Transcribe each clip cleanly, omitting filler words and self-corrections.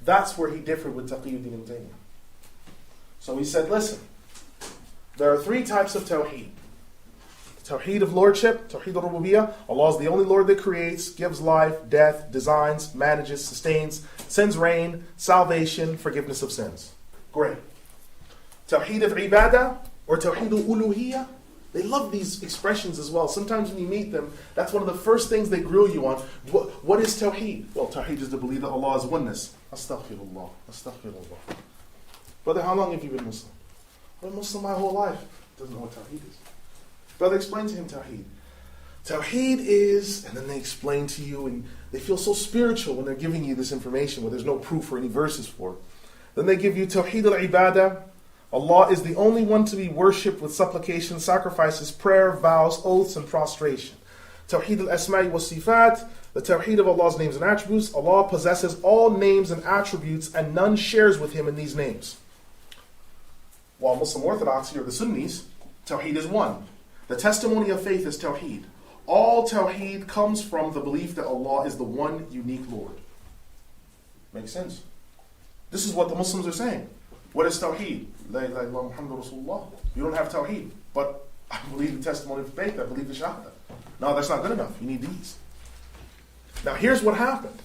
That's where he differed with Taqiyuddin ibn Taymiyyah. So he said, listen, there are three types of tawheed. Tawheed of lordship, Tawheed al-Rububiyyah. Allah is the only Lord that creates, gives life, death, designs, manages, sustains, sends rain, salvation, forgiveness of sins. Great. Tawheed of Ibadah or Tawheed al-Uluhiyyah. They love these expressions as well. Sometimes when you meet them, that's one of the first things they grill you on. What is Tawheed? Well, Tawheed is to believe that Allah is oneness. Astaghfirullah. Astaghfirullah. Brother, how long have you been Muslim? I've been Muslim my whole life. Doesn't know what Tawheed is. Brother, explain to him Tawheed. Tawheed is, and then they explain to you, and they feel so spiritual when they're giving you this information where there's no proof or any verses for it. Then they give you Tawheed al-Ibadah. Allah is the only one to be worshipped with supplication, sacrifices, prayer, vows, oaths, and prostration. Tawheed al-Asma'i wa Sifat, the Tawheed of Allah's names and attributes. Allah possesses all names and attributes, and none shares with Him in these names. While Muslim Orthodoxy, or the Sunnis, Tawheed is one. The testimony of faith is Tawheed. All Tawheed comes from the belief that Allah is the one unique Lord. Makes sense? This is what the Muslims are saying. What is Tawheed? La ilaha illallah Muhammadur Rasulullah. You don't have Tawheed, but I believe the testimony of faith, I believe the Shahada. No, that's not good enough. You need these. Now here's what happened.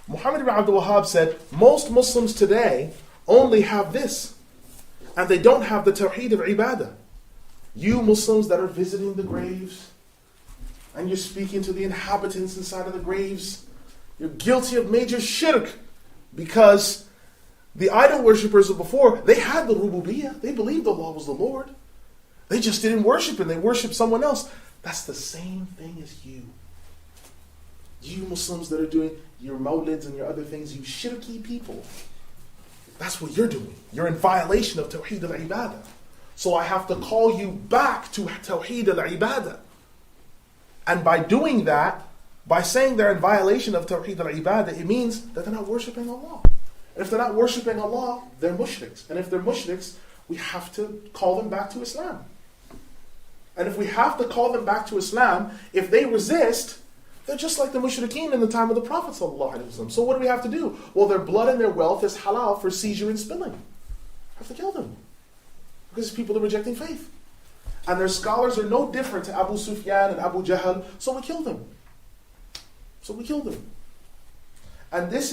Muhammad ibn Abdul Wahhab said, most Muslims today only have this, and they don't have the Tawheed of Ibadah. You Muslims that are visiting the graves, and you're speaking to the inhabitants inside of the graves, you're guilty of major shirk, because the idol worshippers of before, they had the Rububiyyah. They believed Allah was the Lord. They just didn't worship Him. They worshiped someone else. That's the same thing as you. You Muslims that are doing your mawlids and your other things, you shirky people. That's what you're doing. You're in violation of Tawheed al-Ibadah. So I have to call you back to Tawheed al-Ibadah. And by doing that, by saying they're in violation of Tawheed al-Ibadah, it means that they're not worshipping Allah. And if they're not worshipping Allah, they're mushriks. And if they're mushriks, we have to call them back to Islam. And if we have to call them back to Islam, if they resist, they're just like the mushrikeen in the time of the Prophet ﷺ. So what do we have to do? Well, their blood and their wealth is halal for seizure and spilling. We have to kill them. Because people are rejecting faith. And their scholars are no different to Abu Sufyan and Abu Jahl, so we kill them. And this is